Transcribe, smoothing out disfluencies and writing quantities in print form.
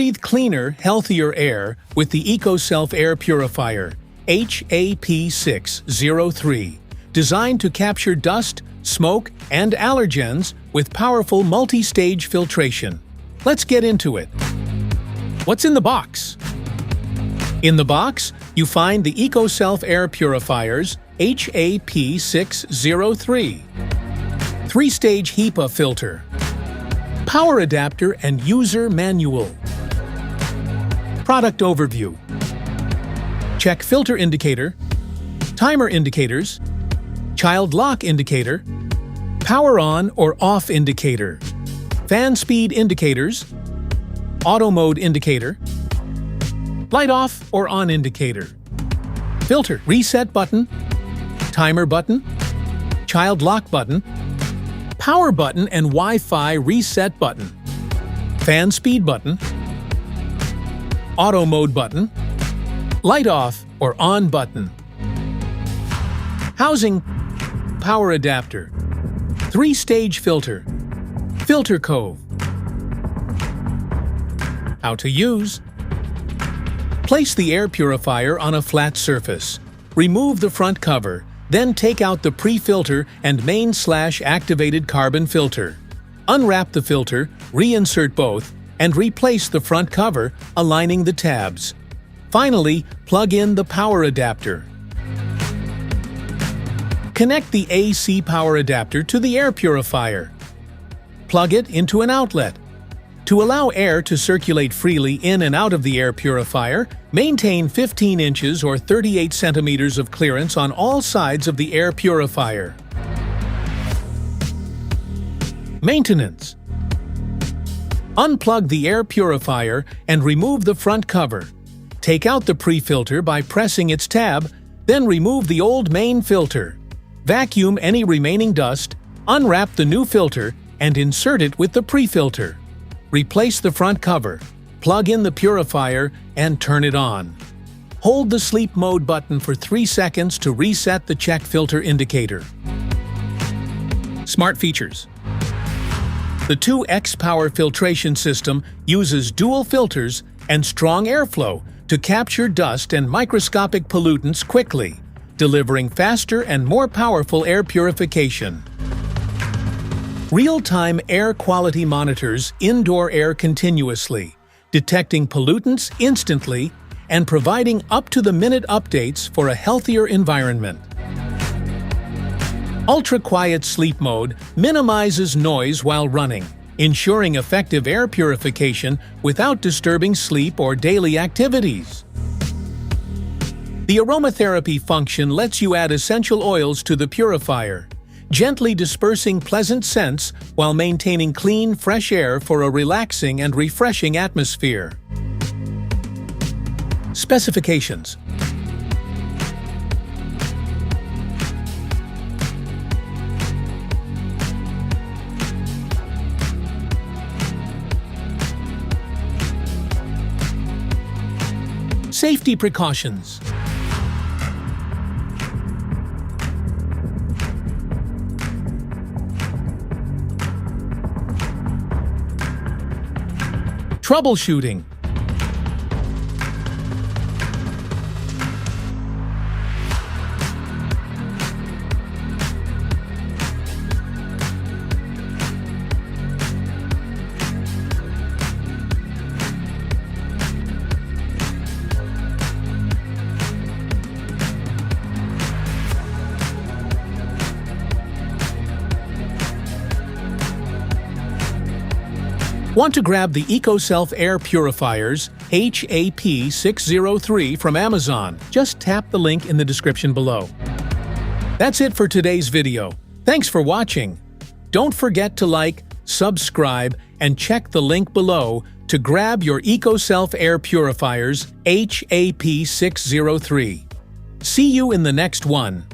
Breathe cleaner, healthier air with the Ecoself Air Purifier HAP 603, designed to capture dust, smoke, and allergens with powerful multi-stage filtration. Let's get into it. What's in the box? In the box, you find the Ecoself Air Purifiers HAP 603, 3-stage HEPA filter, power adapter and user manual. Product overview. Check filter indicator, timer indicators, child lock indicator, power on or off indicator, fan speed indicators, auto mode indicator, light off or on indicator, filter reset button, timer button, child lock button, power button and Wi-Fi reset button, fan speed button, auto mode button, light off or on button. Housing, power adapter, 3-stage filter, filter cove. How to use. Place the air purifier on a flat surface. Remove the front cover, then take out the pre-filter and main/activated carbon filter. Unwrap the filter, reinsert both, and replace the front cover, aligning the tabs. Finally, plug in the power adapter. Connect the AC power adapter to the air purifier. Plug it into an outlet. To allow air to circulate freely in and out of the air purifier, maintain 15 inches or 38 centimeters of clearance on all sides of the air purifier. Maintenance. Unplug the air purifier and remove the front cover. Take out the pre-filter by pressing its tab, then remove the old main filter. Vacuum any remaining dust, unwrap the new filter, and insert it with the pre-filter. Replace the front cover, plug in the purifier, and turn it on. Hold the sleep mode button for 3 seconds to reset the check filter indicator. Smart features. The 2X Power Filtration System uses dual filters and strong airflow to capture dust and microscopic pollutants quickly, delivering faster and more powerful air purification. Real-time air quality monitors indoor air continuously, detecting pollutants instantly and providing up-to-the-minute updates for a healthier environment. Ultra-quiet sleep mode minimizes noise while running, ensuring effective air purification without disturbing sleep or daily activities. The aromatherapy function lets you add essential oils to the purifier, gently dispersing pleasant scents while maintaining clean, fresh air for a relaxing and refreshing atmosphere. Specifications. Safety precautions. Troubleshooting. Want to grab the Ecoself Air Purifiers HAP 603 from Amazon? Just tap the link in the description below. That's it for today's video. Thanks for watching. Don't forget to like, subscribe, and check the link below to grab your Ecoself Air Purifiers HAP 603. See you in the next one.